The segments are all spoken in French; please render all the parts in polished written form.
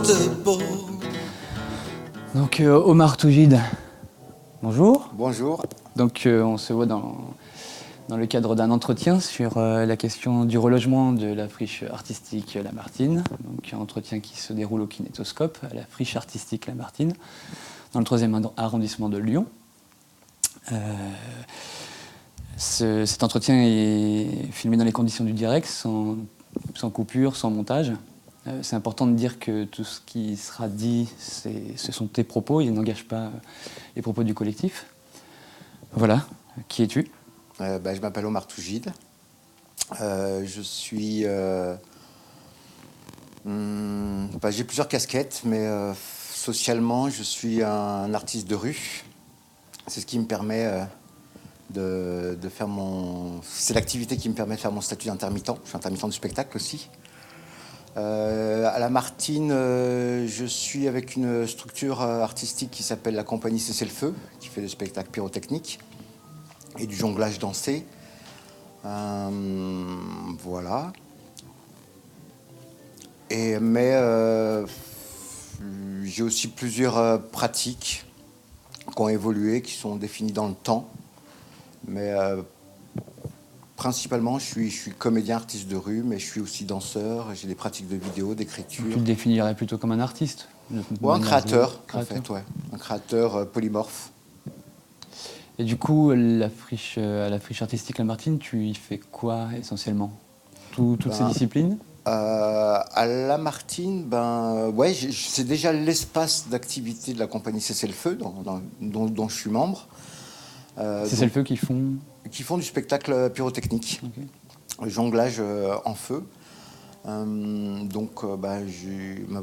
de beau. Donc Omar Toujid, bonjour. Bonjour. Donc on se voit dans le cadre d'un entretien sur la question du relogement de la friche artistique Lamartine. Donc un entretien qui se déroule au Kinétoscope, à la friche artistique Lamartine, dans le 3e arrondissement de Lyon. Cet entretien est filmé dans les conditions du direct, sans coupure, sans montage. C'est important de dire que tout ce qui sera dit, ce sont tes propos, ils n'engagent pas les propos du collectif. Voilà, qui es-tu ? Je m'appelle Omar Toujid. Je suis... j'ai plusieurs casquettes, mais socialement, je suis un artiste de rue. C'est ce qui me permet de faire mon... C'est l'activité qui me permet de faire mon statut d'intermittent. Je suis intermittent du spectacle aussi. À Lamartine, je suis avec une structure artistique qui s'appelle la compagnie Cessez-le-Feu, qui fait des spectacles pyrotechniques et du jonglage dansé. Voilà. Mais j'ai aussi plusieurs pratiques qui ont évolué, qui sont définies dans le temps. Mais principalement, je suis comédien, artiste de rue, mais je suis aussi danseur. J'ai des pratiques de vidéo, d'écriture. Tu le définirais plutôt comme un artiste ? Ou un créateur, en fait, ouais. Un créateur polymorphe. Et du coup, à la friche artistique Lamartine, tu y fais quoi essentiellement ? Toutes ces disciplines ? À Lamartine, c'est déjà l'espace d'activité de la compagnie Cessez-le-Feu, dont je suis membre. Cessez-le-Feu qui font du spectacle pyrotechnique, okay. Jonglage en feu.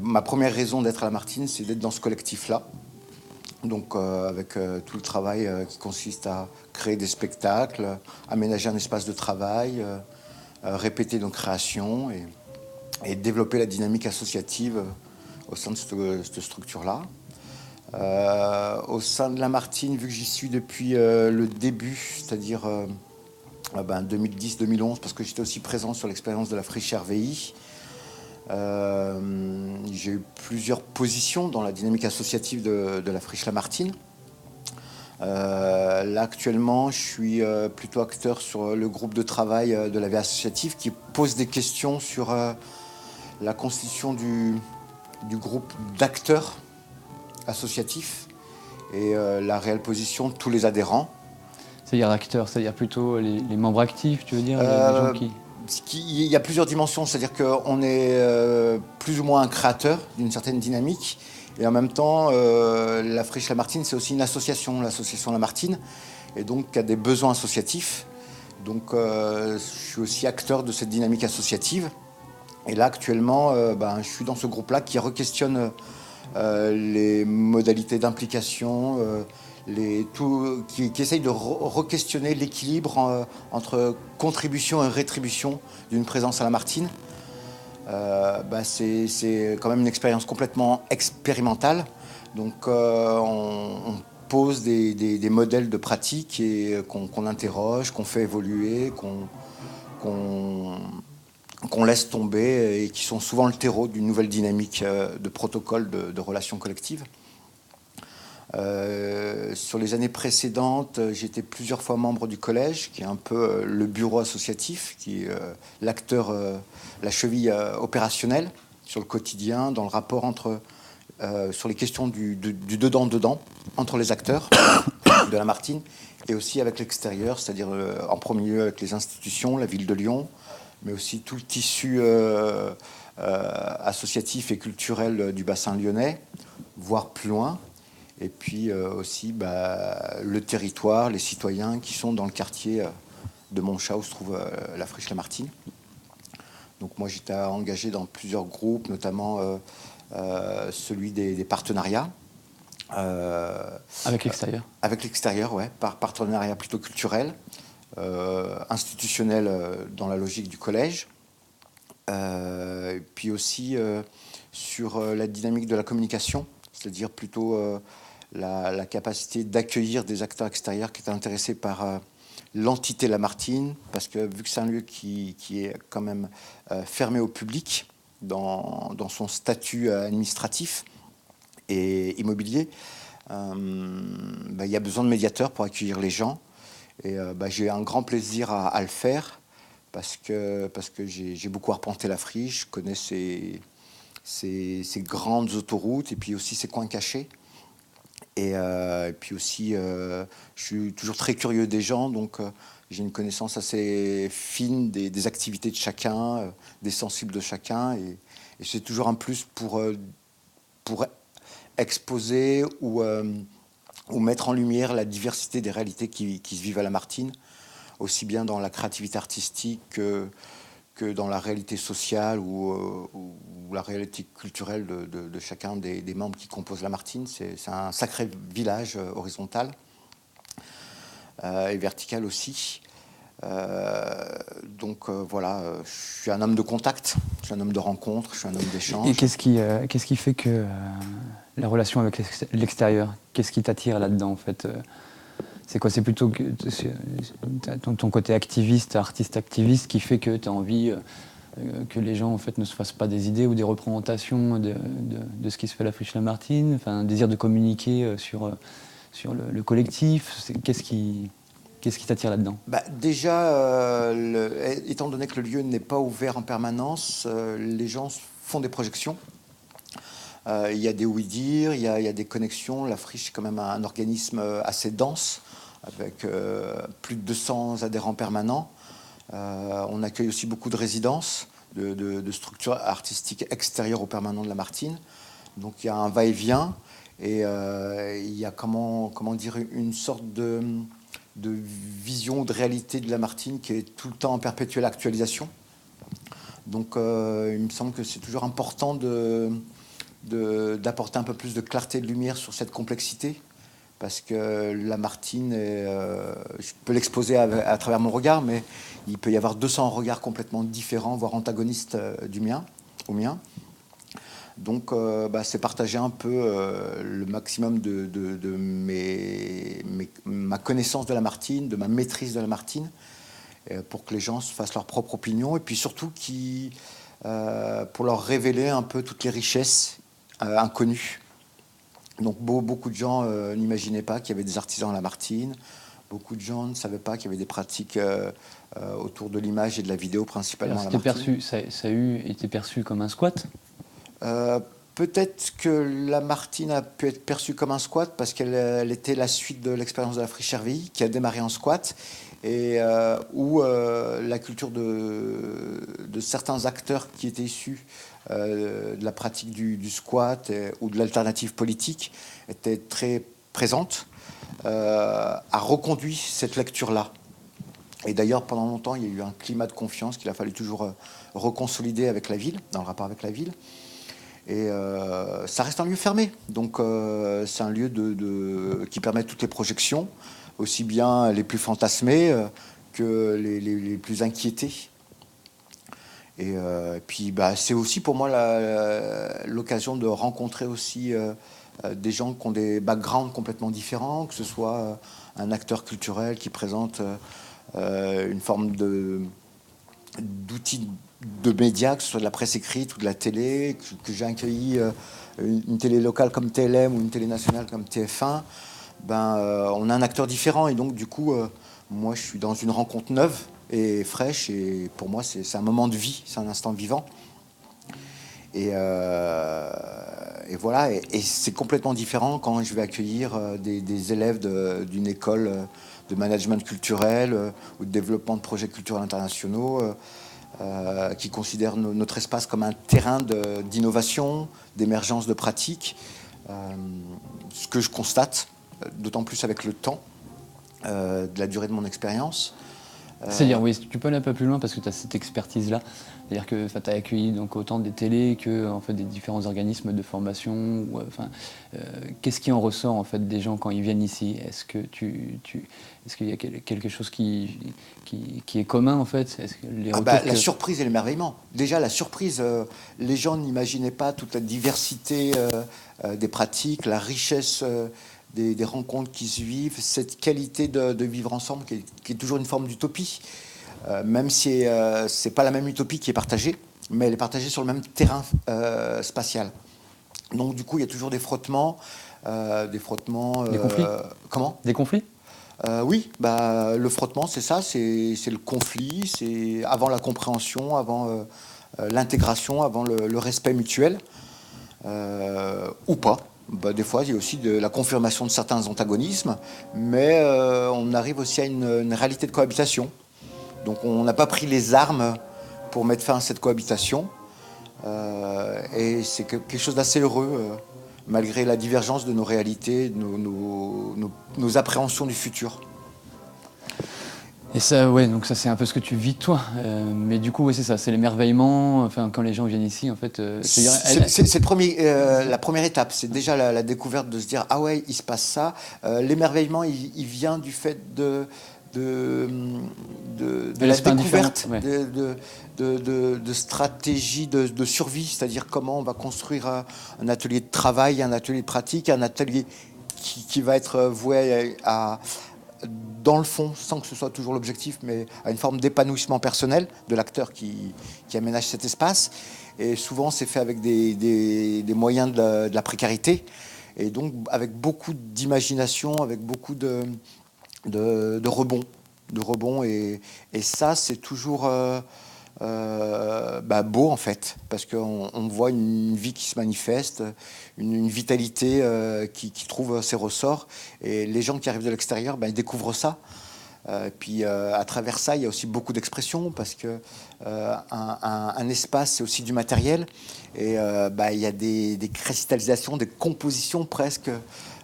Ma première raison d'être à Lamartine, c'est d'être dans ce collectif-là. Donc avec tout le travail qui consiste à créer des spectacles, aménager un espace de travail, répéter nos créations et développer la dynamique associative au sein de cette structure-là. Au sein de Lamartine, vu que j'y suis depuis le début, c'est-à-dire 2010-2011, parce que j'étais aussi présent sur l'expérience de la friche RVI, j'ai eu plusieurs positions dans la dynamique associative de la friche Lamartine. Là, actuellement, je suis plutôt acteur sur le groupe de travail de la vie associative qui pose des questions sur la constitution du groupe d'acteurs associatifs et la réelle position de tous les adhérents. C'est-à-dire acteurs, c'est-à-dire plutôt les membres actifs, tu veux dire, les gens qui... Il y a plusieurs dimensions, c'est-à-dire qu'on est plus ou moins un créateur d'une certaine dynamique et en même temps, la friche Lamartine, c'est aussi une association, l'association Lamartine, et donc qui a des besoins associatifs. Donc je suis aussi acteur de cette dynamique associative. Et là, actuellement, je suis dans ce groupe-là qui les modalités d'implication, qui essaye de re-questionner l'équilibre entre contribution et rétribution d'une présence à Lamartine. C'est quand même une expérience complètement expérimentale. Donc on pose des modèles de pratique et qu'on interroge, qu'on fait évoluer, qu'on laisse tomber et qui sont souvent le terreau d'une nouvelle dynamique de protocole de relations collectives. Sur les années précédentes, j'étais plusieurs fois membre du collège, qui est un peu le bureau associatif, qui est l'acteur, la cheville opérationnelle sur le quotidien, dans le rapport sur les questions du dedans-dedans, entre les acteurs de Lamartine, et aussi avec l'extérieur, c'est-à-dire en premier lieu avec les institutions, la ville de Lyon, mais aussi tout le tissu associatif et culturel du bassin lyonnais, voire plus loin. Et puis aussi le territoire, les citoyens qui sont dans le quartier de Montchat où se trouve la friche Lamartine. Donc moi j'étais engagé dans plusieurs groupes, notamment celui des partenariats. Avec l'extérieur. Avec l'extérieur, ouais, par partenariat plutôt culturel, institutionnel dans la logique du collège. Et puis aussi sur la dynamique de la communication, c'est-à-dire plutôt la capacité d'accueillir des acteurs extérieurs qui étaient intéressés par l'entité Lamartine, parce que vu que c'est un lieu qui est quand même fermé au public, dans son statut administratif et immobilier. Il y a besoin de médiateurs pour accueillir les gens. Et j'ai un grand plaisir à le faire parce que j'ai beaucoup arpenté la friche, je connais ces grandes autoroutes et puis aussi ces coins cachés. Et puis aussi, je suis toujours très curieux des gens, donc j'ai une connaissance assez fine des activités de chacun, des sensibles de chacun. Et c'est toujours un plus pour exposer ou mettre en lumière la diversité des réalités qui se vivent à Lamartine, aussi bien dans la créativité artistique que dans la réalité sociale ou la réalité culturelle de chacun des membres qui composent Lamartine. C'est un sacré village horizontal et vertical aussi. Voilà, je suis un homme de contact, je suis un homme de rencontre, je suis un homme d'échange. Et qu'est-ce qui fait que la relation avec l'extérieur, qu'est-ce qui t'attire là-dedans en fait c'est quoi? C'est plutôt ton côté activiste, artiste activiste qui fait que tu as envie que les gens en fait, ne se fassent pas des idées ou des représentations de ce qui se fait à la Friche Lamartine, enfin, un désir de communiquer sur le collectif. Qu'est-ce qui t'attire là-dedans? Déjà, étant donné que le lieu n'est pas ouvert en permanence, les gens font des projections. Il y a des oui-dire, il y a des connexions. La Friche est quand même un organisme assez dense, avec plus de 200 adhérents permanents. On accueille aussi beaucoup de résidences, de structures artistiques extérieures au permanent de Lamartine. Donc il y a un va-et-vient et il y a comment dire, une sorte de vision, de réalité de Lamartine qui est tout le temps en perpétuelle actualisation. Donc il me semble que c'est toujours important d'apporter un peu plus de clarté et de lumière sur cette complexité, parce que Lamartine, je peux l'exposer à travers mon regard, mais il peut y avoir 200 regards complètement différents, voire antagonistes au mien. Donc c'est partager un peu le maximum de ma connaissance de Lamartine, de ma maîtrise de Lamartine, pour que les gens se fassent leur propre opinion, et puis surtout pour leur révéler un peu toutes les richesses inconnues. Donc beaucoup de gens n'imaginaient pas qu'il y avait des artisans à Lamartine, beaucoup de gens ne savaient pas qu'il y avait des pratiques autour de l'image et de la vidéo principalement à Lamartine. Ça a été perçu comme un squat? Peut-être que Lamartine a pu être perçue comme un squat parce qu'elle était la suite de l'expérience de la Friche Hervey, qui a démarré en squat, et où la culture de certains acteurs qui étaient issus de la pratique du squat ou de l'alternative politique était très présente, a reconduit cette lecture-là. Et d'ailleurs, pendant longtemps, il y a eu un climat de confiance qu'il a fallu toujours reconsolider avec la ville, dans le rapport avec la ville. Et ça reste un lieu fermé, donc c'est un lieu qui permet toutes les projections, aussi bien les plus fantasmées que les plus inquiétées. Et puis c'est aussi pour moi l'occasion de rencontrer aussi des gens qui ont des backgrounds complètement différents, que ce soit un acteur culturel qui présente une forme d'outil de médias, que ce soit de la presse écrite ou de la télé, que j'ai accueilli une télé locale comme TLM ou une télé nationale comme TF1, on a un acteur différent, et donc du coup, moi je suis dans une rencontre neuve et fraîche, et pour moi c'est un moment de vie, c'est un instant vivant. Et voilà, et c'est complètement différent quand je vais accueillir des élèves d'une école de management culturel ou de développement de projets culturels internationaux, qui considèrent notre espace comme un terrain d'innovation, d'émergence de pratiques. Ce que je constate, d'autant plus avec le temps, de la durée de mon expérience. C'est-à-dire, oui, tu peux aller un peu plus loin parce que tu as cette expertise-là. C'est-à-dire que tu as accueilli donc, autant des télés que en fait, des différents organismes de formation. Qu'est-ce qui en ressort en fait, des gens quand ils viennent ici? Est-ce qu'il y a quelque chose qui est commun en fait? Est-ce que la surprise et l'émerveillement. Déjà, la surprise, les gens n'imaginaient pas toute la diversité des pratiques, la richesse des rencontres qui se vivent, cette qualité de vivre ensemble qui est toujours une forme d'utopie, même si c'est pas la même utopie qui est partagée. mais elle est partagée sur le même terrain spatial. Donc du coup, il y a toujours des frottements. Des conflits? Comment? Des conflits? Oui, bah, le frottement, c'est ça, c'est le conflit, c'est avant la compréhension, avant l'intégration, avant le respect mutuel, ou pas. Bah, des fois, il y a aussi de la confirmation de certains antagonismes, mais on arrive aussi à une réalité de cohabitation. Donc on n'a pas pris les armes pour mettre fin à cette cohabitation, et c'est quelque chose d'assez heureux, malgré la divergence de nos réalités, de nos appréhensions du futur. Et ça, ouais, donc ça c'est un peu ce que tu vis toi. Mais du coup, ouais, c'est ça, c'est l'émerveillement. Enfin, quand les gens viennent ici, en fait, C'est la première étape. C'est déjà la découverte de se dire ah ouais, il se passe ça. L'émerveillement, il vient du fait de la découverte ouais. de stratégies de survie, c'est-à-dire comment on va construire un atelier de travail, un atelier de pratique, un atelier qui va être voué dans le fond, sans que ce soit toujours l'objectif, mais à une forme d'épanouissement personnel de l'acteur qui aménage cet espace. Et souvent, c'est fait avec des moyens de la précarité, et donc avec beaucoup d'imagination, avec beaucoup de rebond. Et ça, c'est toujours beau, en fait, parce qu'on voit une vie qui se manifeste, une vitalité qui trouve ses ressorts. Et les gens qui arrivent de l'extérieur, ils découvrent ça. Puis à travers ça, il y a aussi beaucoup d'expression, parce que un espace, c'est aussi du matériel. Et il y a des cristallisations, des compositions presque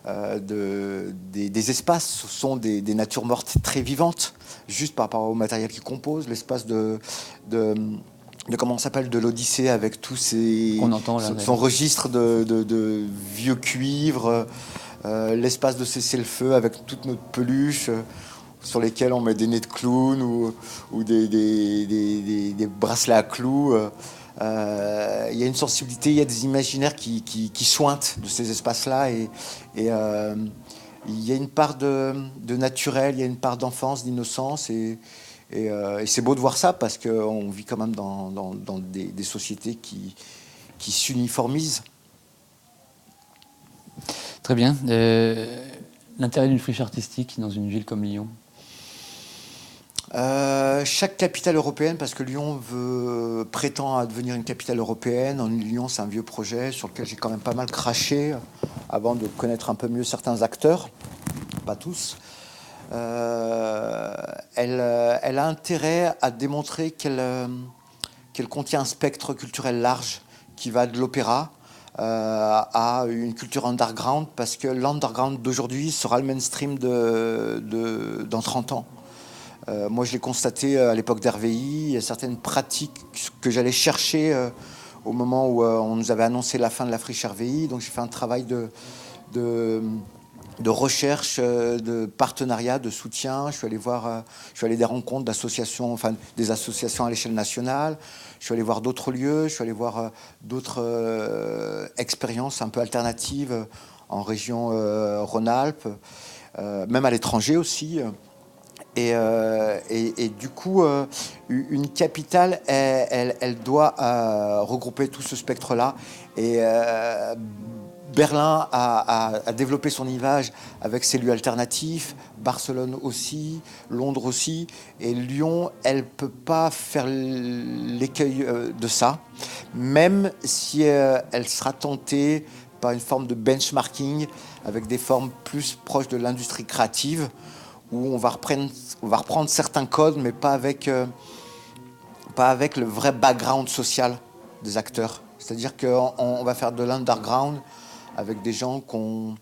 des espaces. Ce sont des natures mortes très vivantes, juste par rapport au matériel qui compose. L'espace de comment ça s'appelle, de l'Odyssée, avec tous son registre de vieux cuivre, l'espace de cessez-le-feu avec toute notre peluche, sur lesquels on met des nez de clown ou des bracelets à clous. Il y a une sensibilité, il y a des imaginaires qui sointent de ces espaces-là, et il y a une part de naturel, il y a une part d'enfance, d'innocence, et c'est beau de voir ça, parce qu'on vit quand même dans des sociétés qui s'uniformisent. Très bien. L'intérêt d'une friche artistique dans une ville comme Lyon? Chaque capitale européenne, parce que Lyon prétend à devenir une capitale européenne. Lyon, c'est un vieux projet sur lequel j'ai quand même pas mal craché avant de connaître un peu mieux certains acteurs, pas tous. Elle a intérêt à démontrer qu'elle contient un spectre culturel large, qui va de l'opéra à une culture underground, parce que l'underground d'aujourd'hui sera le mainstream dans 30 ans. Moi, je l'ai constaté à l'époque d'RVI. Il y a certaines pratiques que j'allais chercher au moment où on nous avait annoncé la fin de la friche RVI. Donc, j'ai fait un travail de recherche, de partenariat, de soutien. Je suis allé à des rencontres d'associations, enfin des associations à l'échelle nationale. Je suis allé voir d'autres lieux. Je suis allé voir d'autres expériences un peu alternatives en région Rhône-Alpes, même à l'étranger aussi. Et du coup, une capitale, elle doit regrouper tout ce spectre-là. Et Berlin a développé son image avec ses lieux alternatifs, Barcelone aussi, Londres aussi. Et Lyon, elle ne peut pas faire l'écueil de ça, même si elle sera tentée par une forme de benchmarking, avec des formes plus proches de l'industrie créative, où on va reprendre certains codes, mais pas avec le vrai background social des acteurs. C'est-à-dire qu'on va faire de l'underground avec des gens qui n'ont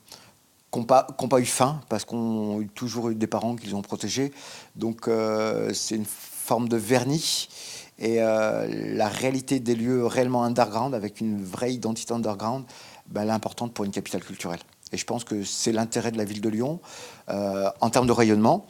pas eu faim, parce qu'on a toujours eu des parents qui les ont protégés. Donc c'est une forme de vernis. Et la réalité des lieux réellement underground, avec une vraie identité underground, elle est importante pour une capitale culturelle. Et je pense que c'est l'intérêt de la ville de Lyon en termes de rayonnement.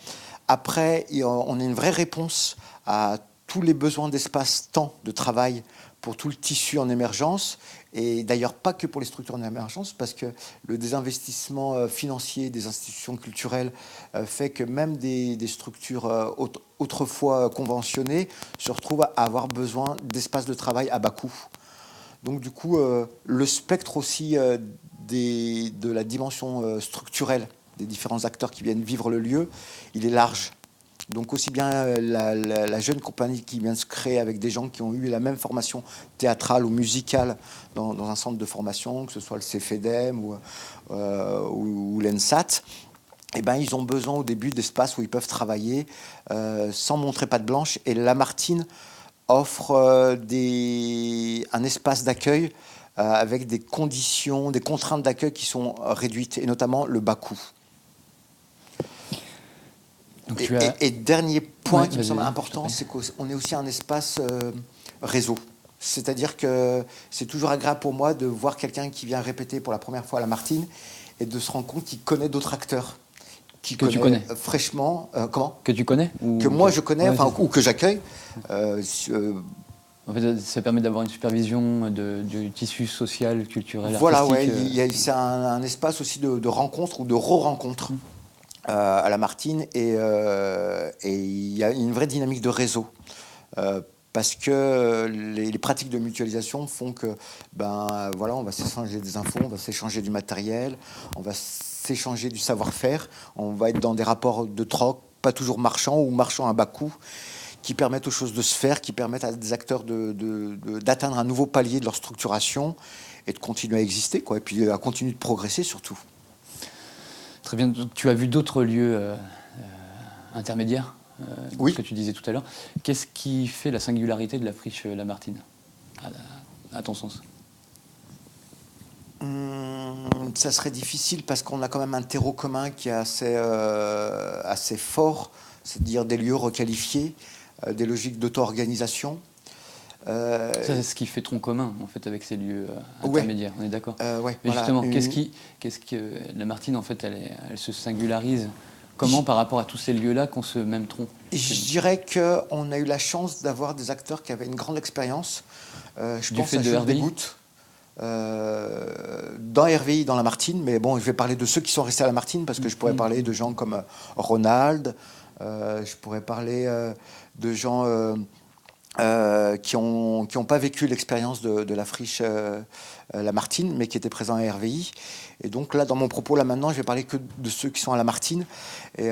Après, on a une vraie réponse à tous les besoins d'espace-temps de travail pour tout le tissu en émergence, et d'ailleurs pas que pour les structures en émergence, parce que le désinvestissement financier des institutions culturelles fait que même des structures autrefois conventionnées se retrouvent à avoir besoin d'espaces de travail à bas coût. Donc du coup, le spectre aussi de la dimension structurelle des différents acteurs qui viennent vivre le lieu, il est large. Donc aussi bien la jeune compagnie qui vient de se créer avec des gens qui ont eu la même formation théâtrale ou musicale dans un centre de formation, que ce soit le CFEDEM ou l'ENSAT, eh ben, ils ont besoin au début d'espaces où ils peuvent travailler sans montrer patte blanche. Et Lamartine offre un espace d'accueil avec des conditions, des contraintes d'accueil qui sont réduites, et notamment le bas coût. Donc et dernier point qui me semble important, c'est qu'on est aussi un espace réseau. C'est-à-dire que c'est toujours agréable pour moi de voir quelqu'un qui vient répéter pour la première fois à Lamartine et de se rendre compte qu'il connaît d'autres acteurs. Que tu connais fraîchement. Comment ? Que tu connais que moi je connais, ou que j'accueille. En fait, ça permet d'avoir une supervision du tissu social, culturel, voilà, artistique. Ouais, c'est un espace aussi de rencontre ou de re-rencontre à Lamartine, et il y a une vraie dynamique de réseau. Parce que les pratiques de mutualisation font que, voilà, on va s'échanger des infos, on va s'échanger du matériel, on va s'échanger du savoir-faire, on va être dans des rapports de troc, pas toujours marchands ou marchands à bas coût, qui permettent aux choses de se faire, qui permettent à des acteurs d'atteindre un nouveau palier de leur structuration et de continuer à exister, quoi, et puis à continuer de progresser surtout. Très bien. Tu as vu d'autres lieux intermédiaires oui. Ce que tu disais tout à l'heure. Qu'est-ce qui fait la singularité de la friche Lamartine, à ton sens ? Ça serait difficile parce qu'on a quand même un terreau commun qui est assez fort, c'est-à-dire des lieux requalifiés, des logiques d'auto-organisation. Ça, c'est ce qui fait tronc commun, en fait, avec ces lieux intermédiaires, on est d'accord. Ouais, mais justement, qu'est-ce que Lamartine, en fait, elle se singularise comment par rapport à tous ces lieux-là qu'on se même tronc ? Je dirais qu'on a eu la chance d'avoir des acteurs qui avaient une grande expérience. Je pense à Jules Desgouttes, dans RVI, dans Lamartine, mais bon, je vais parler de ceux qui sont restés à Lamartine, parce que je pourrais parler de gens comme Ronald, je pourrais parler de gens qui ont pas vécu l'expérience de la friche Lamartine, mais qui étaient présents à RVI. Et donc là, dans mon propos, là maintenant, je vais parler que de ceux qui sont à Lamartine. Et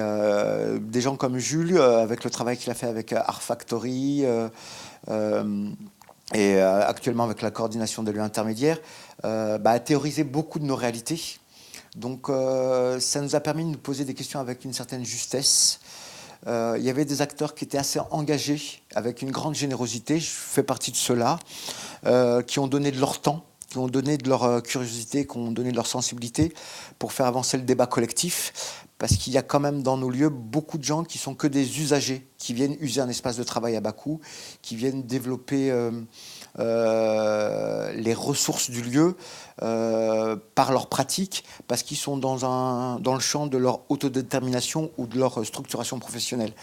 des gens comme Jules, avec le travail qu'il a fait avec Art Factory, et actuellement avec la coordination des lieux intermédiaires, a théorisé beaucoup de nos réalités. Donc ça nous a permis de nous poser des questions avec une certaine justesse. Il y avait des acteurs qui étaient assez engagés, avec une grande générosité, je fais partie de ceux-là, qui ont donné de leur temps, qui ont donné de leur curiosité, qui ont donné de leur sensibilité pour faire avancer le débat collectif, parce qu'il y a quand même dans nos lieux beaucoup de gens qui sont que des usagers, qui viennent user un espace de travail à bas coût, qui viennent développer les ressources du lieu par leur pratique, parce qu'ils sont dans le champ de leur autodétermination ou de leur structuration professionnelle.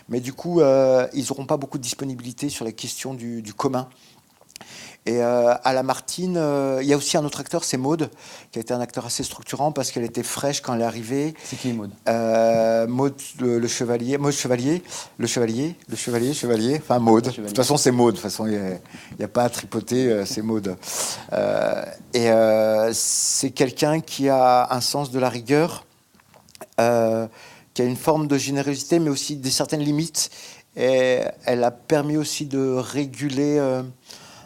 Mais du coup, ils n'auront pas beaucoup de disponibilité sur les questions du commun. Et à Lamartine, il y a aussi un autre acteur, c'est Maude, qui a été un acteur assez structurant parce qu'elle était fraîche quand elle est arrivée. C'est qui Maude ? Maude le Chevalier, enfin Maude. De toute façon, c'est Maude. De toute façon, il n'y a pas à tripoter, c'est Maude. C'est quelqu'un qui a un sens de la rigueur, qui a une forme de générosité, mais aussi des certaines limites. Et elle a permis aussi de réguler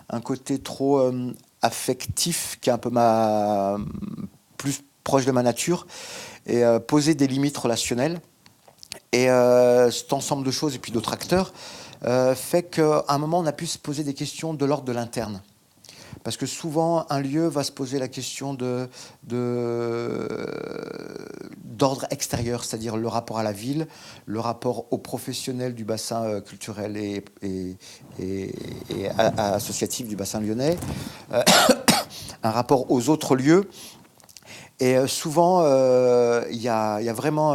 un côté trop affectif, qui est un peu plus proche de ma nature, et poser des limites relationnelles. Et cet ensemble de choses, et puis d'autres acteurs, fait qu'à un moment, on a pu se poser des questions de l'ordre de l'interne. Parce que souvent, un lieu va se poser la question d'ordre extérieur, c'est-à-dire le rapport à la ville, le rapport aux professionnels du bassin culturel et associatif du bassin lyonnais, un rapport aux autres lieux. Et souvent, il y a vraiment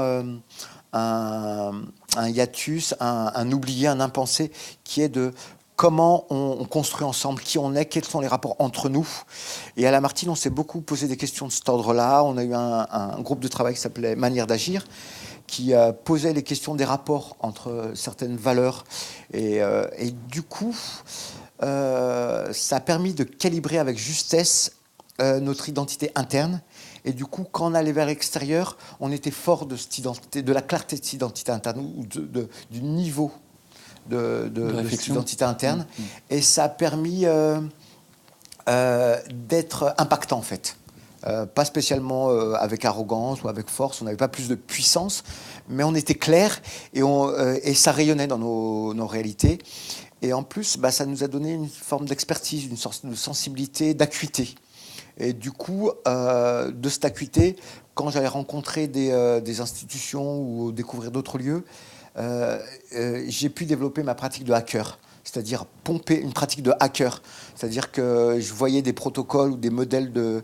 un hiatus, un oublié, un impensé, qui est de comment on construit ensemble, qui on est, quels sont les rapports entre nous. Et à Lamartine, on s'est beaucoup posé des questions de cet ordre-là. On a eu un groupe de travail qui s'appelait Manière d'agir, qui posait les questions des rapports entre certaines valeurs. Et du coup, ça a permis de calibrer avec justesse notre identité interne. Et du coup, quand on allait vers l'extérieur, on était fort de cette identité, de la clarté de cette identité interne, ou du niveau de cette identité interne. Et ça a permis d'être impactant, en fait. Pas spécialement avec arrogance ou avec force, on n'avait pas plus de puissance, mais on était clair et ça rayonnait dans nos réalités. Et en plus, ça nous a donné une forme d'expertise, une sorte de sensibilité, d'acuité. Et du coup, de cette acuité, quand j'allais rencontrer des institutions ou découvrir d'autres lieux, j'ai pu développer ma pratique de hacker, c'est-à-dire pomper une pratique de hacker. C'est-à-dire que je voyais des protocoles ou des modèles de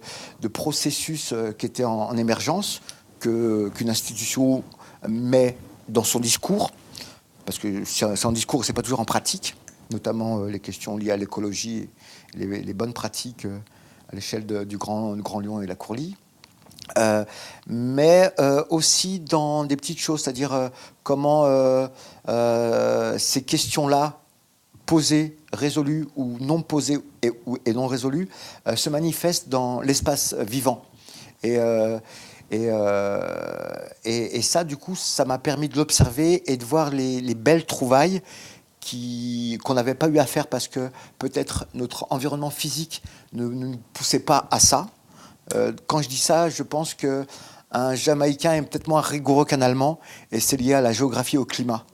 processus qui étaient en émergence, qu'une institution met dans son discours, parce que c'est en discours, c'est pas toujours en pratique, notamment les questions liées à l'écologie, les bonnes pratiques à l'échelle du Grand Lyon et la Courlie. Mais aussi dans des petites choses, c'est-à-dire comment ces questions-là, posées, résolues ou non posées et non résolues, se manifestent dans l'espace vivant. Et ça, du coup, ça m'a permis de l'observer et de voir les belles trouvailles qu'on n'avait pas eu à faire parce que peut-être notre environnement physique ne nous poussait pas à ça. Quand je dis ça, je pense qu'un Jamaïcain est peut-être moins rigoureux qu'un Allemand, et c'est lié à la géographie et au climat,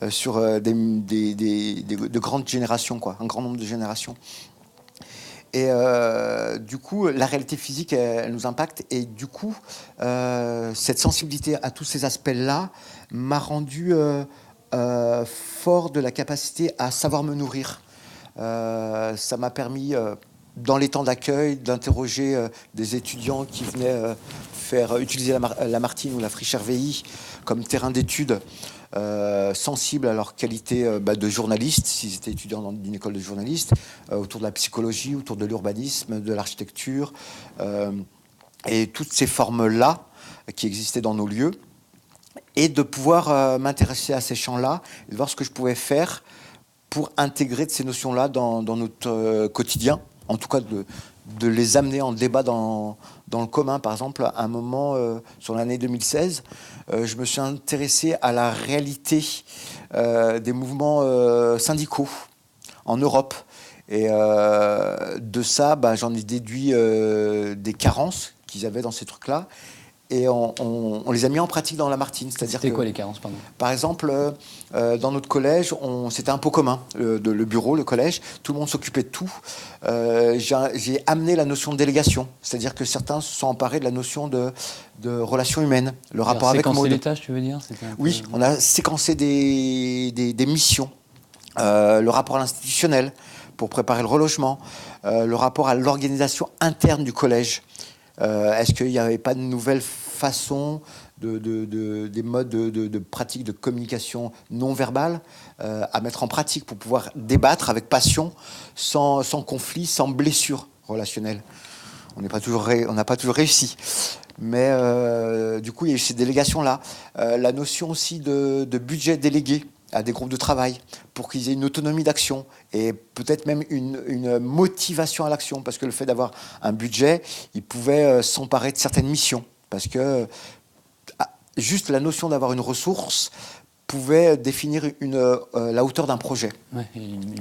sur de grandes générations, quoi, un grand nombre de générations. Et du coup, la réalité physique, elle nous impacte, et du coup, cette sensibilité à tous ces aspects-là m'a rendu fort de la capacité à savoir me nourrir. Ça m'a permis, dans les temps d'accueil, d'interroger des étudiants qui venaient utiliser la Martine ou la Friche RVI comme terrain d'étude, sensibles à leur qualité de journaliste, s'ils étaient étudiants dans une école de journalistes, autour de la psychologie, autour de l'urbanisme, de l'architecture, et toutes ces formes-là qui existaient dans nos lieux, et de pouvoir m'intéresser à ces champs-là, et de voir ce que je pouvais faire pour intégrer de ces notions-là dans notre quotidien, en tout cas de les amener en débat dans le commun. Par exemple, à un moment, sur l'année 2016, je me suis intéressé à la réalité des mouvements syndicaux en Europe. Et de ça, j'en ai déduit des carences qu'ils avaient dans ces trucs-là. Et on les a mis en pratique dans la Martine. C'était quoi les carences, pardon ? Par exemple, dans notre collège, c'était un pot commun, le bureau, le collège, tout le monde s'occupait de tout. J'ai amené la notion de délégation, c'est-à-dire que certains se sont emparés de la notion de relation humaine, le rapport avec séquencer les tâches, tu veux dire ? Oui, on a séquencé des missions, le rapport à l'institutionnel pour préparer le relogement, le rapport à l'organisation interne du collège. Est-ce qu'il n'y avait pas de nouvelles façons, des modes de pratique de communication non verbale à mettre en pratique pour pouvoir débattre avec passion, sans conflit, sans blessure relationnelle? On n'a pas toujours réussi. Mais du coup, il y a eu ces délégations-là. La notion aussi de budget délégué à des groupes de travail pour qu'ils aient une autonomie d'action et peut-être même une motivation à l'action, parce que le fait d'avoir un budget, ils pouvaient s'emparer de certaines missions, parce que juste la notion d'avoir une ressource pouvait définir la hauteur d'un projet. Ouais, une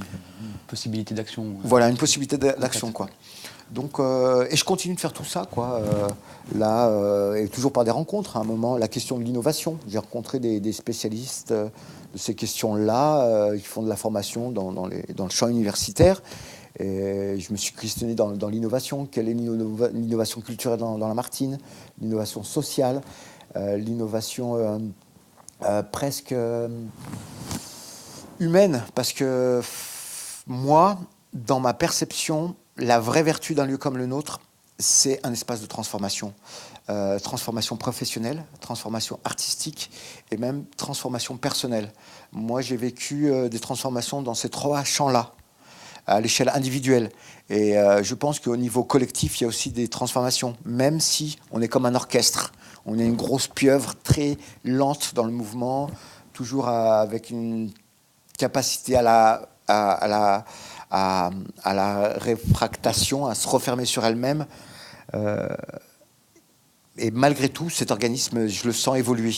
possibilité d'action. Voilà, une possibilité d'action, quoi. Donc, et je continue de faire tout ça, quoi. Là, et toujours par des rencontres. À un moment, la question de l'innovation. J'ai rencontré des spécialistes de ces questions-là, qui font de la formation dans le champ universitaire. Et je me suis questionné dans l'innovation. Quelle est l'innovation culturelle dans la Martine? L'innovation sociale, l'innovation presque humaine. Parce que moi, dans ma perception, la vraie vertu d'un lieu comme le nôtre, c'est un espace de transformation. Transformation professionnelle, transformation artistique et même transformation personnelle. Moi, j'ai vécu des transformations dans ces trois champs-là. à l'échelle individuelle. Et je pense qu'au niveau collectif, il y a aussi des transformations, même si on est comme un orchestre. On est une grosse pieuvre très lente dans le mouvement, toujours avec une capacité à la réfractation, à se refermer sur elle-même. Et malgré tout, cet organisme, je le sens évoluer,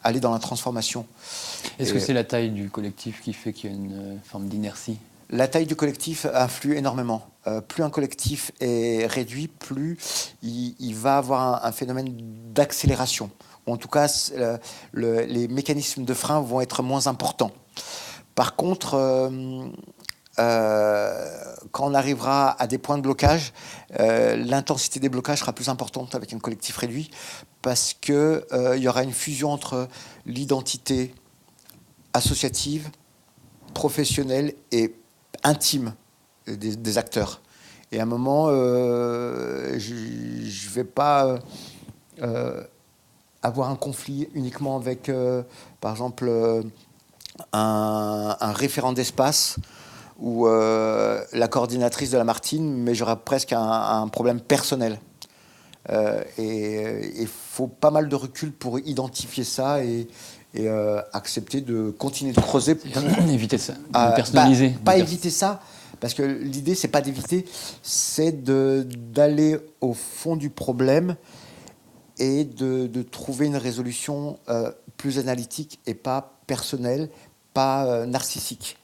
aller dans la transformation. Est-ce que c'est la taille du collectif qui fait qu'il y a une forme d'inertie ? La taille du collectif influe énormément. Plus un collectif est réduit, plus il va avoir un phénomène d'accélération. Ou en tout cas, les mécanismes de frein vont être moins importants. Par contre, quand on arrivera à des points de blocage, l'intensité des blocages sera plus importante avec un collectif réduit parce qu'il y aura une fusion entre l'identité associative, professionnelle et intime des acteurs. Et à un moment, je ne vais pas avoir un conflit uniquement avec, par exemple, un référent d'espace ou la coordinatrice de la Martine, mais j'aurai presque un problème personnel. Et il faut pas mal de recul pour identifier ça et accepter de continuer de creuser pour éviter ça, de personnaliser. Pas éviter ça, parce que l'idée, c'est pas d'éviter, c'est d'aller au fond du problème et de trouver une résolution plus analytique et pas personnelle, pas narcissique.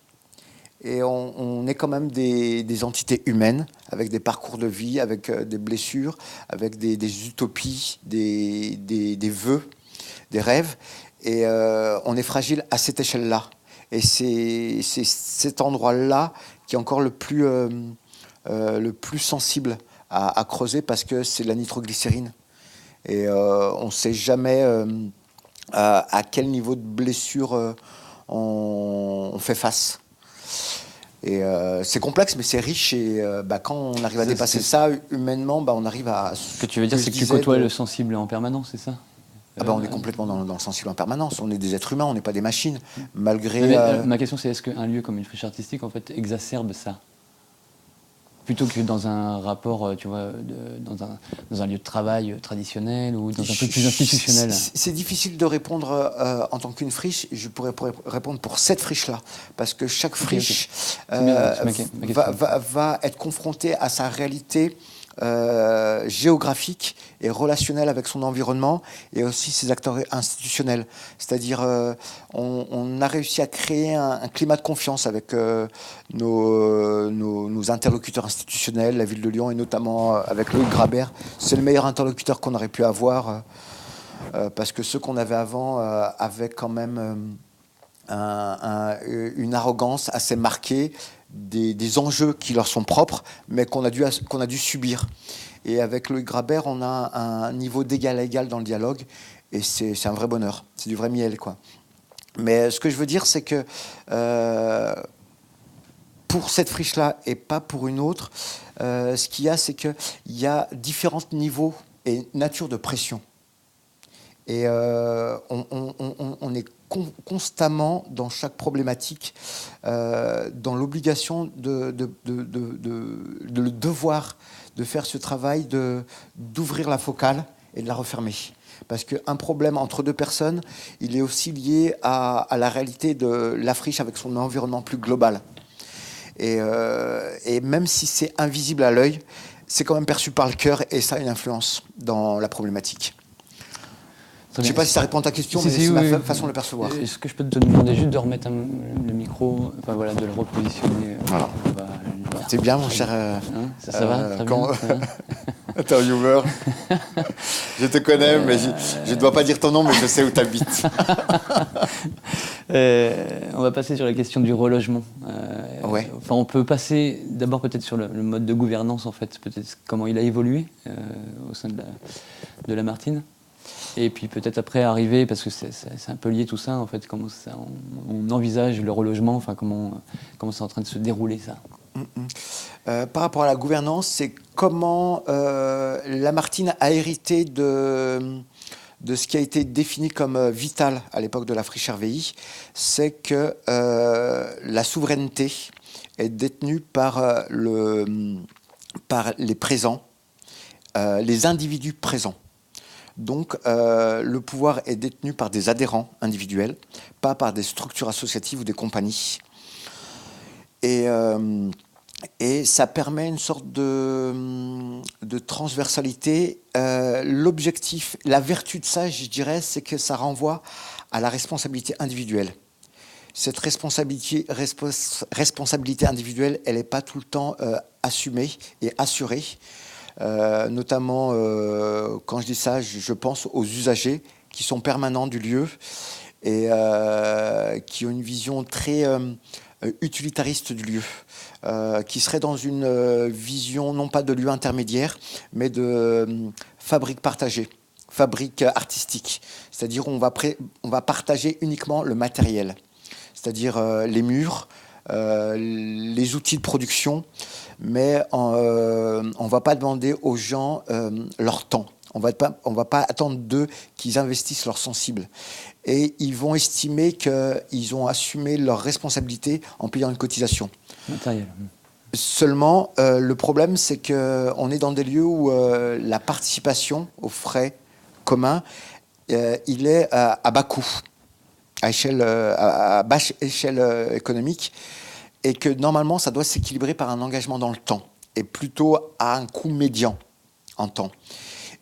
Et on est quand même des entités humaines, avec des parcours de vie, avec des blessures, avec des utopies, des vœux, des rêves. Et on est fragile à cette échelle-là. Et c'est cet endroit-là qui est encore le plus sensible à creuser parce que c'est la nitroglycérine. Et on ne sait jamais à quel niveau de blessure on fait face. Et c'est complexe, mais c'est riche. Et quand on arrive à dépasser ça humainement, on arrive à... Ce que tu veux dire, c'est que tu côtoies le sensible en permanence, c'est ça ? On est complètement dans le sensible en permanence. On est des êtres humains, on n'est pas des machines. Malgré. Ma question, c'est est-ce qu'un lieu comme une friche artistique, en fait, exacerbe ça ? Plutôt que dans un rapport, tu vois, dans un lieu de travail traditionnel ou dans un truc plus institutionnel. C'est difficile de répondre en tant qu'une friche. Je pourrais répondre pour cette friche-là. Parce que chaque friche va être confrontée à sa réalité géographique et relationnel avec son environnement et aussi ses acteurs institutionnels. C'est-à-dire, on a réussi à créer un climat de confiance avec nos interlocuteurs institutionnels, la ville de Lyon et notamment avec Loïc Grabert. C'est le meilleur interlocuteur qu'on aurait pu avoir parce que ceux qu'on avait avant avaient quand même une arrogance assez marquée, des enjeux qui leur sont propres, mais qu'on a dû subir. Et avec Loïc Grabert, on a un niveau d'égal à égal dans le dialogue, et c'est un vrai bonheur, c'est du vrai miel, quoi. Mais ce que je veux dire, c'est que pour cette friche-là et pas pour une autre, ce qu'il y a, c'est qu'il y a différents niveaux et natures de pression. Et on est constamment dans chaque problématique, dans l'obligation de le devoir de faire ce travail, d'ouvrir la focale et de la refermer. Parce qu'un problème entre deux personnes, il est aussi lié à la réalité de la friche avec son environnement plus global. Et même si c'est invisible à l'œil, c'est quand même perçu par le cœur et ça a une influence dans la problématique. Je ne sais pas si ça répond à ta question, mais c'est ma façon de le percevoir. Est-ce que je peux te demander juste de remettre le micro, enfin voilà, de le repositionner voilà. C'est bien, mon cher. Ça va très bien. Intervieweur. Je te connais, mais je ne dois pas dire ton nom, mais je sais où tu habites. On va passer sur la question du relogement. Ouais. Enfin, on peut passer d'abord peut-être sur le mode de gouvernance, en fait, peut-être comment il a évolué au sein de la Martine. Et puis peut-être après arriver, parce que c'est un peu lié tout ça, en fait, comment ça, on envisage le relogement, enfin comment c'est en train de se dérouler ça. Par rapport à la gouvernance, c'est comment la Martine a hérité de ce qui a été défini comme vital à l'époque de la friche RVI, c'est que la souveraineté est détenu par les présents, les individus présents. Donc, le pouvoir est détenu par des adhérents individuels, pas par des structures associatives ou des compagnies. Et ça permet une sorte de transversalité. L'objectif, la vertu de ça, je dirais, c'est que ça renvoie à la responsabilité individuelle. Cette responsabilité individuelle, elle n'est pas tout le temps assumée et assurée. Notamment, quand je dis ça, je pense aux usagers qui sont permanents du lieu et qui ont une vision très utilitariste du lieu, qui serait dans une vision non pas de lieu intermédiaire, mais de fabrique partagée, fabrique artistique. C'est-à-dire on va partager uniquement le matériel, c'est-à-dire les murs, les outils de production, mais on ne va pas demander aux gens leur temps. On va pas attendre d'eux qu'ils investissent leur sensible. Et ils vont estimer qu'ils ont assumé leurs responsabilités en payant une cotisation. Matériel. Seulement, le problème, c'est qu'on est dans des lieux où la participation aux frais communs, il est à bas coût, à basse échelle économique, et que normalement, ça doit s'équilibrer par un engagement dans le temps, et plutôt à un coût médian en temps.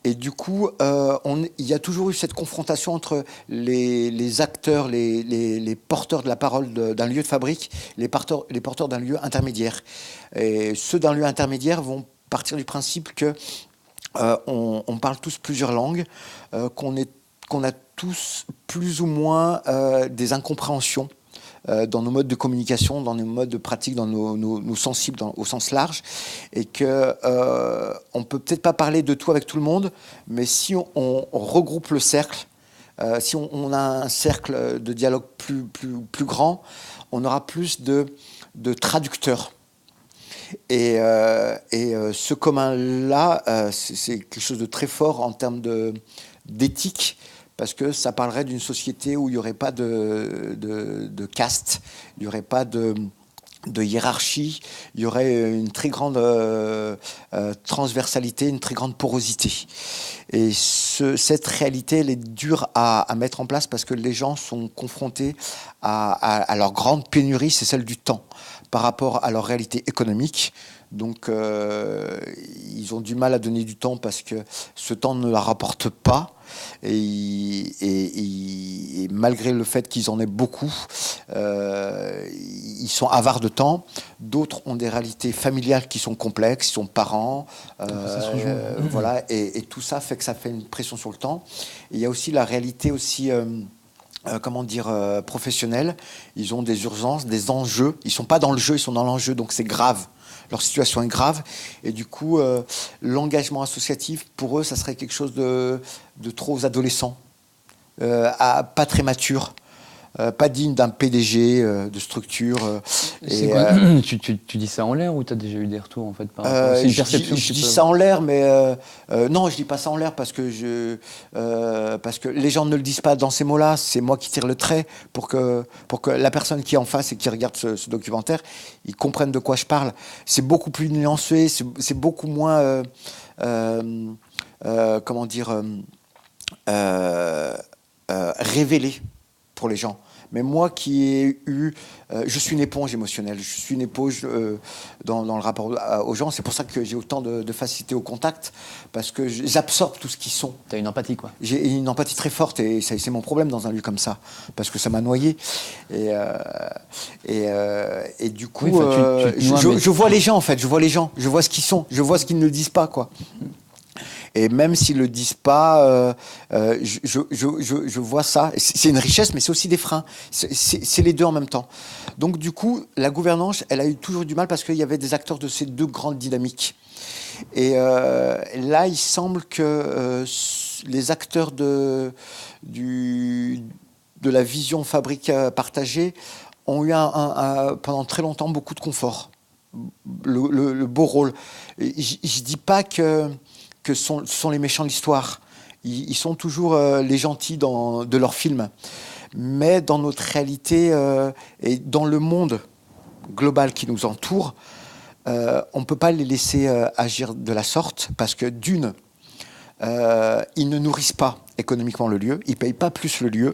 Et du coup, il y a toujours eu cette confrontation entre les acteurs, les porteurs de la parole d'un lieu de fabrique, les porteurs d'un lieu intermédiaire. Et ceux d'un lieu intermédiaire vont partir du principe que on parle tous plusieurs langues, qu'on a tous plus ou moins des incompréhensions dans nos modes de communication, dans nos modes de pratique, dans nos sensibles au sens large, et que on peut peut-être pas parler de tout avec tout le monde, mais si on regroupe le cercle, si on a un cercle de dialogue plus grand, on aura plus de traducteurs. Et ce commun-là, c'est quelque chose de très fort en termes d'éthique, parce que ça parlerait d'une société où il n'y aurait pas de caste, il n'y aurait pas de hiérarchie, il y aurait une très grande transversalité, une très grande porosité. Et cette réalité, elle est dure à mettre en place parce que les gens sont confrontés à leur grande pénurie, c'est celle du temps, par rapport à leur réalité économique. Donc, ils ont du mal à donner du temps parce que ce temps ne leur rapporte pas. Et malgré le fait qu'ils en aient beaucoup, ils sont avares de temps. D'autres ont des réalités familiales qui sont complexes, ils sont parents, voilà, et tout ça fait que ça fait une pression sur le temps. Et il y a aussi la réalité aussi, professionnelle. Ils ont des urgences, des enjeux. Ils sont pas dans le jeu, ils sont dans l'enjeu, donc c'est grave. Leur situation est grave, et du coup, l'engagement associatif, pour eux, ça serait quelque chose de trop adolescent, pas très mature, pas digne d'un PDG de structure. Tu dis ça en l'air ou tu as déjà eu des retours en fait c'est une perception je dis ça en l'air, mais non, je dis pas ça en l'air parce que les gens ne le disent pas dans ces mots-là. C'est moi qui tire le trait pour que la personne qui est en face et qui regarde ce documentaire, ils comprennent de quoi je parle. C'est beaucoup plus nuancé, c'est beaucoup moins révélé pour les gens. Mais moi qui ai eu... je suis une éponge émotionnelle, je suis une éponge dans le rapport aux gens. C'est pour ça que j'ai autant de facilité au contact, parce que j'absorbe tout ce qu'ils sont. Tu as une empathie, quoi. J'ai une empathie très forte, et c'est mon problème dans un lieu comme ça, parce que ça m'a noyé. Et du coup, je vois les gens, en fait, je vois les gens, je vois ce qu'ils sont, je vois ce qu'ils ne disent pas, quoi. Et même s'ils le disent pas, je vois ça. C'est une richesse, mais c'est aussi des freins. C'est les deux en même temps. Donc du coup, la gouvernance, elle a eu toujours du mal parce qu'il y avait des acteurs de ces deux grandes dynamiques. Et là, il semble que les acteurs de la vision fabrique partagée ont eu pendant très longtemps beaucoup de confort, le beau rôle. Je dis pas que ce sont les méchants de l'histoire. Ils sont toujours les gentils de leurs films. Mais dans notre réalité et dans le monde globales qui nous entourent, on ne peut pas les laisser agir de la sorte, parce que d'une, ils ne nourrissent pas économiquement le lieu, ils ne payent pas plus le lieu,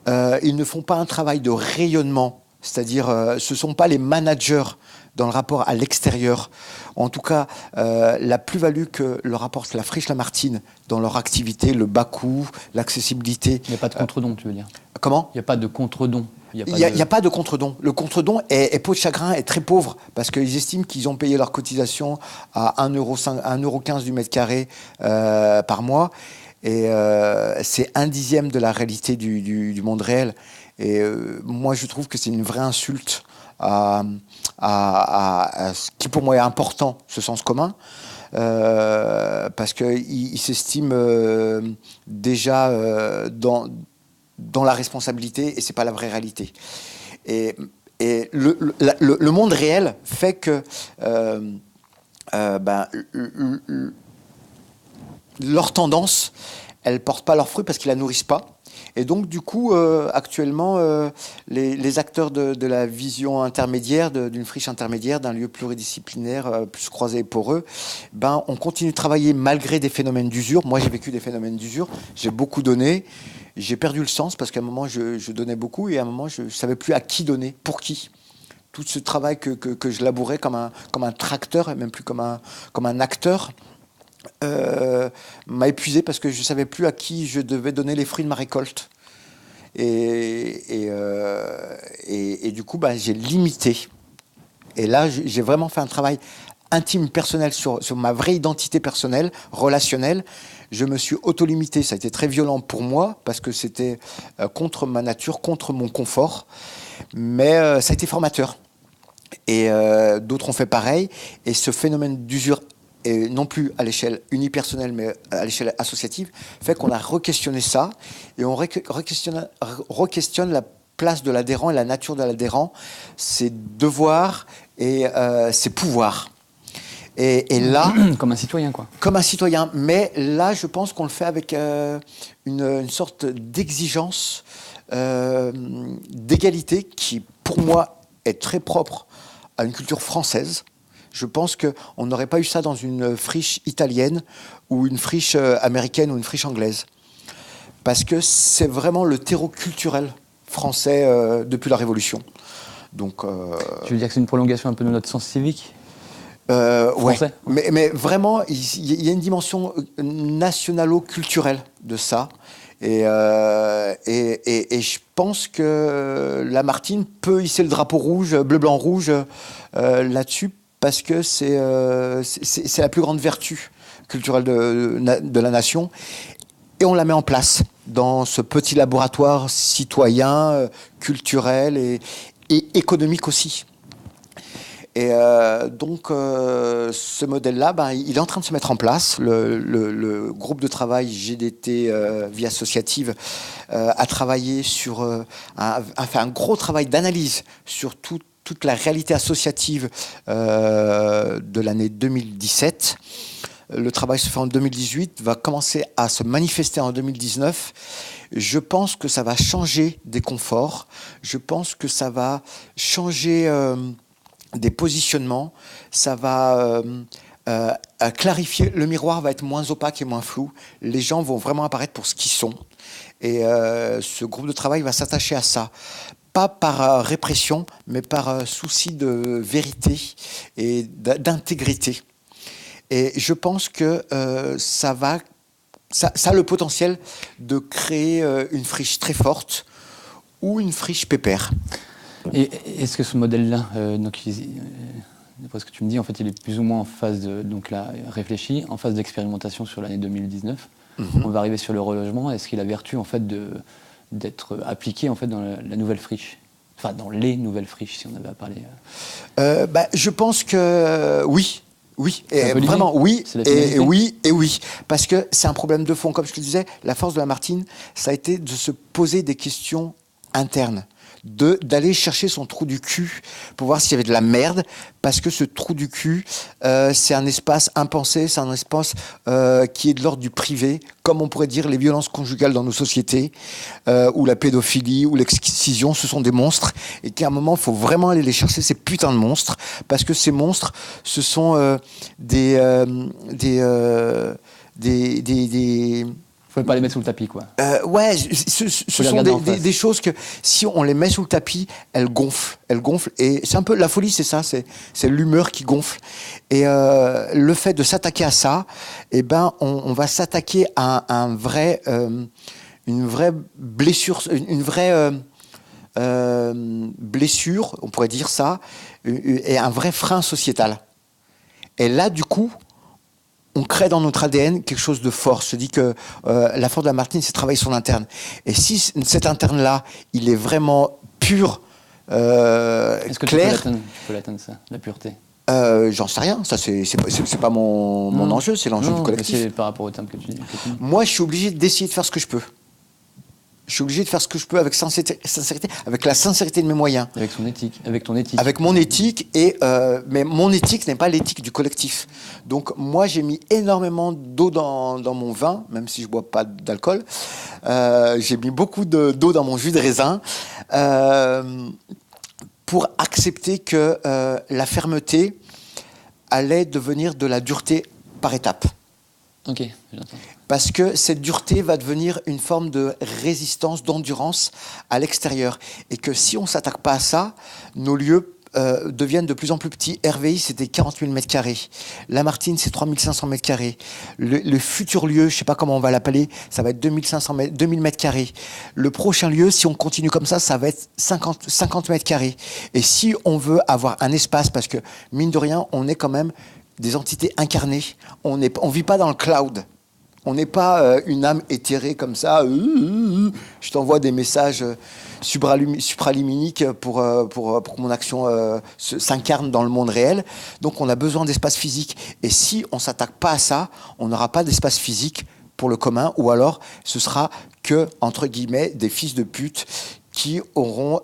ils ne font pas un travail de rayonnement, c'est-à-dire ce ne sont pas les managers dans le rapport à l'extérieur. En tout cas, la plus-value que leur apporte la Friche Lamartine dans leur activité, le bas coût, l'accessibilité. Il n'y a pas de contre-don, tu veux dire? Comment? Il n'y a pas de contre-don. Il n'y a pas de contre-don. Le contre-don est peau de chagrin, est très pauvre, parce qu'ils estiment qu'ils ont payé leur cotisation à 1,15 € du mètre carré par mois. Et c'est 1/10 de la réalité du monde réel. Et moi, je trouve que c'est une vraie insulte à ce qui, pour moi, est important, ce sens commun. Parce qu'ils s'estiment déjà dans la responsabilité, et c'est pas la vraie réalité. Et le monde réel fait que leur tendance, elles portent pas leurs fruits parce qu'ils la nourrissent pas. Et donc, du coup, actuellement, les acteurs de la vision intermédiaire, d'une friche intermédiaire, d'un lieu pluridisciplinaire, plus croisé et poreux, on continue de travailler malgré des phénomènes d'usure. Moi, j'ai vécu des phénomènes d'usure. J'ai beaucoup donné. J'ai perdu le sens parce qu'à un moment, je donnais beaucoup et à un moment, je ne savais plus à qui donner, pour qui. Tout ce travail que je labourais comme un tracteur, et même plus comme un acteur, m'a épuisé parce que je ne savais plus à qui je devais donner les fruits de ma récolte. Et du coup, j'ai limité. Et là, j'ai vraiment fait un travail intime, personnel, sur ma vraie identité personnelle, relationnelle. Je me suis auto-limité. Ça a été très violent pour moi parce que c'était contre ma nature, contre mon confort. Mais ça a été formateur. Et d'autres ont fait pareil. Et ce phénomène d'usure, et non plus à l'échelle unipersonnelle, mais à l'échelle associative, fait qu'on a re-questionné ça, et on re-questionne la place de l'adhérent et la nature de l'adhérent, ses devoirs et ses pouvoirs. Et là... Comme un citoyen, quoi. Comme un citoyen. Mais là, je pense qu'on le fait avec une sorte d'exigence, d'égalité, qui, pour moi, est très propre à une culture française. Je pense qu'on n'aurait pas eu ça dans une friche italienne ou une friche américaine ou une friche anglaise. Parce que c'est vraiment le terreau culturel français depuis la Révolution. Donc, tu veux dire que c'est une prolongation un peu de notre sens civique français, ouais. Mais vraiment, il y a une dimension nationalo-culturelle de ça. Et je pense que Lamartine peut hisser le drapeau rouge, bleu-blanc-rouge là-dessus, parce que c'est la plus grande vertu culturelle de la nation. Et on la met en place dans ce petit laboratoire citoyen, culturel et économique aussi. Et donc, ce modèle-là, il est en train de se mettre en place. Le groupe de travail GDT Vie Associative a travaillé a fait un gros travail d'analyse sur toute la réalité associative de l'année 2017. Le travail se fait en 2018, va commencer à se manifester en 2019. Je pense que ça va changer des conforts. Je pense que ça va changer des positionnements. Ça va clarifier. Le miroir va être moins opaque et moins flou. Les gens vont vraiment apparaître pour ce qu'ils sont. Et ce groupe de travail va s'attacher à ça. Pas par répression, mais par souci de vérité et d'intégrité. Et je pense que ça a le potentiel de créer une friche très forte ou une friche pépère. Et est-ce que ce modèle-là, d'après ce que tu me dis, en fait, il est plus ou moins en phase donc là, réfléchi, en phase d'expérimentation sur l'année 2019. On va arriver sur le relogement. Est-ce qu'il a vertu en fait d'être appliqué en fait dans la nouvelle friche, enfin dans les nouvelles friches, si on avait à parler. Je pense que oui. Oui, et vraiment oui, et oui, parce que c'est un problème de fond. Comme je te disais, la force de Lamartine, ça a été de se poser des questions internes, d'aller chercher son trou du cul pour voir s'il y avait de la merde, parce que ce trou du cul, c'est un espace impensé, c'est un espace qui est de l'ordre du privé, comme on pourrait dire les violences conjugales dans nos sociétés, ou la pédophilie, ou l'excision, ce sont des monstres, et qu'à un moment, il faut vraiment aller les chercher, ces putains de monstres, parce que ces monstres, ce sont Faut pas les mettre sous le tapis, quoi. Ouais, ce sont des choses que si on les met sous le tapis, elles gonflent. Elles gonflent. Et c'est un peu la folie, c'est ça, c'est l'humeur qui gonfle. Et le fait de s'attaquer à ça, eh ben, on va s'attaquer à une vraie blessure, blessure, on pourrait dire ça, et un vrai frein sociétal. Et là, du coup, on crée dans notre ADN quelque chose de fort. Je dis que la force de Lamartine, c'est travailler son interne. Et si cet interne-là, il est vraiment pur, Est-ce que clair... tu peux l'atteindre, ça, la pureté? J'en sais rien. Ça, c'est pas mon enjeu, c'est l'enjeu du collectif. C'est par rapport au terme que tu dis. Moi, je suis obligé d'essayer de faire ce que je peux. Je suis obligé de faire ce que je peux avec sincérité, avec la sincérité de mes moyens. Avec son éthique, avec ton éthique. Avec mon éthique, mais mon éthique n'est pas l'éthique du collectif. Donc moi, j'ai mis énormément d'eau dans mon vin, même si je ne bois pas d'alcool. J'ai mis beaucoup d'eau dans mon jus de raisin pour accepter que la fermeté allait devenir de la dureté par étapes. Ok, j'entends. Parce que cette dureté va devenir une forme de résistance, d'endurance à l'extérieur. Et que si on ne s'attaque pas à ça, nos lieux deviennent de plus en plus petits. RVI, c'était 40 000 mètres carrés. Lamartine, c'est 3 500 mètres carrés. Le futur lieu, je ne sais pas comment on va l'appeler, ça va être 2000 mètres carrés. Le prochain lieu, si on continue comme ça va être 50 mètres carrés. Et si on veut avoir un espace, parce que mine de rien, on est quand même des entités incarnées. On vit pas dans le cloud. On n'est pas une âme éthérée comme ça. Je t'envoie des messages supraliminiques pour que mon action s'incarne dans le monde réel. Donc on a besoin d'espace physique. Et si on ne s'attaque pas à ça, on n'aura pas d'espace physique pour le commun. Ou alors ce sera que, entre guillemets, des fils de pute qui auront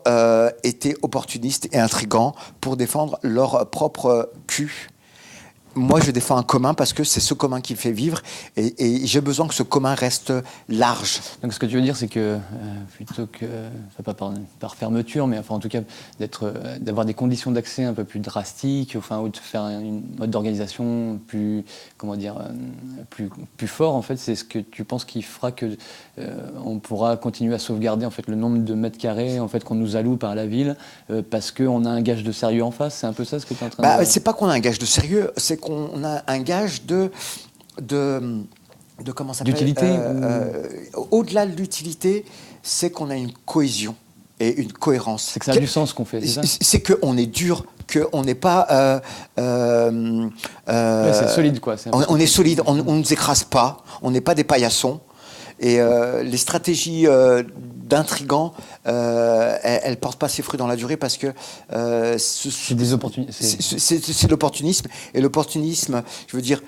été opportunistes et intrigants pour défendre leur propre cul. Moi, je défends un commun parce que c'est ce commun qui fait vivre et j'ai besoin que ce commun reste large. Donc, ce que tu veux dire, c'est que plutôt que, pas par fermeture, mais enfin, en tout cas, d'avoir des conditions d'accès un peu plus drastiques, enfin, ou de faire un mode d'organisation plus, comment dire, plus fort, en fait, c'est ce que tu penses qui fera que on pourra continuer à sauvegarder en fait le nombre de mètres carrés en fait qu'on nous alloue par la ville parce qu'on a un gage de sérieux en face. C'est un peu ça ce que tu es en train de dire. C'est pas qu'on a un gage de sérieux, c'est qu'on a un gage de comment ça s'appelle, d'utilité au-delà de l'utilité, c'est qu'on a une cohésion et une cohérence. C'est que ça a du sens ce qu'on fait, c'est ça? C'est qu'on est dur, qu'on n'est pas... c'est solide, quoi. On est solide, on ne nous écrase pas, on n'est pas des paillassons. Et les stratégies d'intrigants, elles ne portent pas ses fruits dans la durée parce que c'est des opportunités. C'est l'opportunisme. Et l'opportunisme, je veux dire,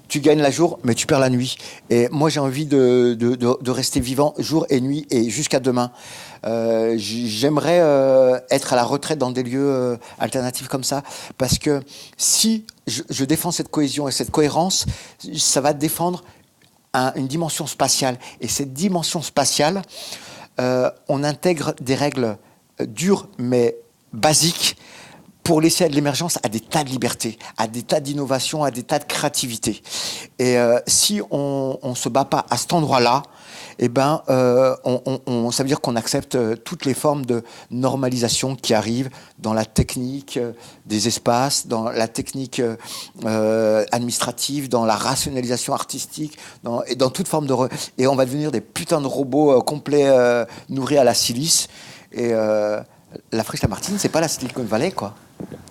tu gagnes la jour, mais tu perds la nuit. Et moi, j'ai envie de rester vivant jour et nuit et jusqu'à demain. J'aimerais être à la retraite dans des lieux alternatifs comme ça, parce que si je défends cette cohésion et cette cohérence, ça va défendre une dimension spatiale. Et cette dimension spatiale, on intègre des règles dures mais basiques pour laisser de l'émergence à des tas de libertés, à des tas d'innovations, à des tas de créativité. Et si on ne se bat pas à cet endroit-là, eh ben, ça veut dire qu'on accepte toutes les formes de normalisation qui arrivent dans la technique des espaces, dans la technique administrative, dans la rationalisation artistique, et dans toute forme de... Et on va devenir des putains de robots complets nourris à la silice. Et la friche Lamartine, c'est pas la Silicon Valley, quoi.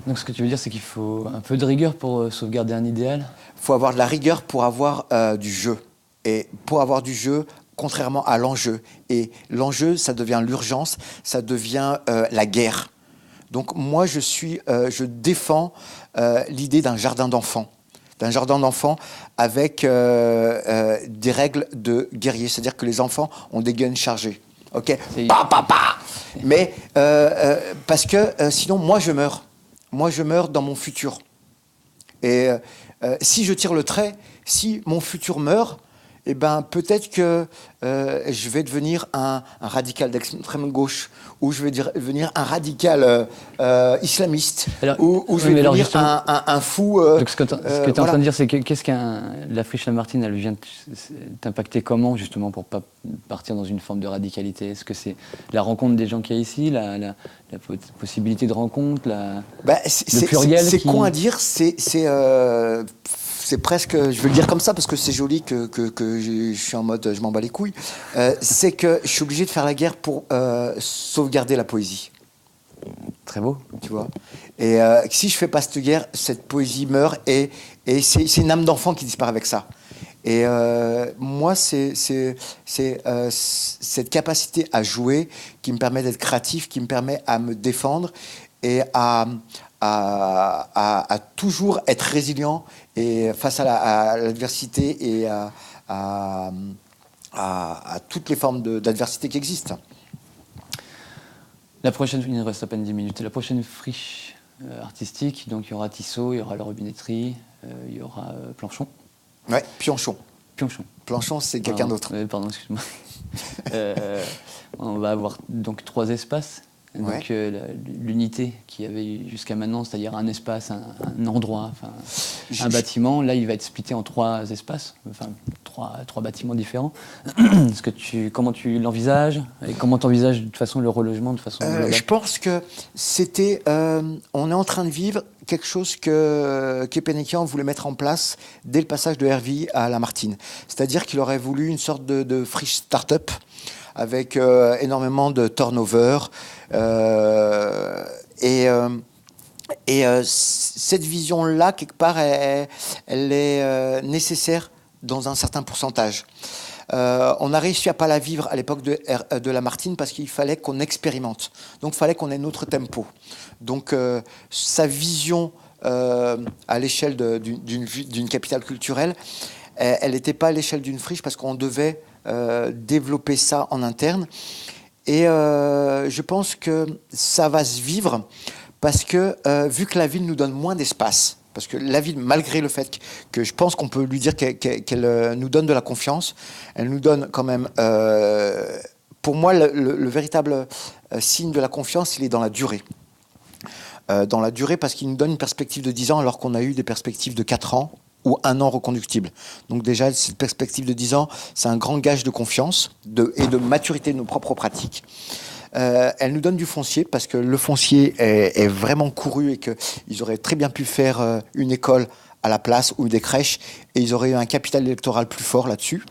Donc ce que tu veux dire, c'est qu'il faut un peu de rigueur pour sauvegarder un idéal? Il faut avoir de la rigueur pour avoir du jeu. Et pour avoir du jeu, contrairement à l'enjeu. Et l'enjeu, ça devient l'urgence, ça devient la guerre. Donc moi, je défends l'idée d'un jardin d'enfants. D'un jardin d'enfants avec des règles de guerrier. C'est-à-dire que les enfants ont des guns chargés. Ok, pa, pa, pa. Mais parce que sinon, moi, je meurs. Moi, je meurs dans mon futur. Et si je tire le trait, si mon futur meurt, eh ben, peut-être que je vais devenir un radical d'extrême gauche, ou je vais devenir un radical islamiste, Alors, ou je vais devenir un fou. Donc ce que tu es en train de dire, c'est qu'est-ce la friche Lamartine, elle vient t'impacter comment, justement, pour ne pas partir dans une forme de radicalité? Est-ce que c'est la rencontre des gens qu'il y a ici, la possibilité de rencontre, le pluriel C'est con à dire, c'est presque, je veux le dire comme ça parce que c'est joli que je suis en mode je m'en bats les couilles, c'est que je suis obligé de faire la guerre pour sauvegarder la poésie. Très beau. Tu vois. Et si je fais pas cette guerre, cette poésie meurt et c'est une âme d'enfant qui disparaît avec ça. Et moi, c'est cette capacité à jouer qui me permet d'être créatif, qui me permet à me défendre et à toujours être résilient et face à l'adversité et à toutes les formes d'adversité qui existent. La prochaine, il nous reste à peine 10 minutes. La prochaine friche artistique, donc il y aura Tissot, il y aura la robinetterie, il y aura Planchon. Ouais, Pionchon. Planchon, c'est quelqu'un d'autre. Pardon, excuse-moi. On va avoir donc 3 espaces. Donc l'unité qu'il y avait jusqu'à maintenant, c'est-à-dire un espace, un endroit, un bâtiment, là il va être splitté en 3 espaces, enfin 3 bâtiments différents. Comment tu l'envisages et comment tu envisages de toute façon le relogement de façon globale? Je pense que c'était, on est en train de vivre quelque chose que Kepenekian voulait mettre en place dès le passage de Hervey à Lamartine. C'est-à-dire qu'il aurait voulu une sorte de friche start-up avec énormément de turnover. Cette vision-là, quelque part, elle est nécessaire dans un certain pourcentage. On a réussi à pas la vivre à l'époque de Lamartine parce qu'il fallait qu'on expérimente. Donc, il fallait qu'on ait notre tempo. Donc, sa vision à l'échelle d'une capitale culturelle, elle n'était pas à l'échelle d'une friche parce qu'on devait développer ça en interne. Et je pense que ça va se vivre parce que vu que la ville nous donne moins d'espace, parce que la ville, malgré le fait que je pense qu'on peut lui dire qu'elle nous donne de la confiance, elle nous donne quand même, pour moi, le véritable signe de la confiance, il est dans la durée. Dans la durée parce qu'il nous donne une perspective de 10 ans alors qu'on a eu des perspectives de 4 ans ou 1 an reconductible. Donc déjà, cette perspective de 10 ans, c'est un grand gage de confiance et de maturité de nos propres pratiques. Elle nous donne du foncier, parce que le foncier est vraiment couru et qu'ils auraient très bien pu faire une école à la place ou des crèches, et ils auraient eu un capital électoral plus fort là-dessus.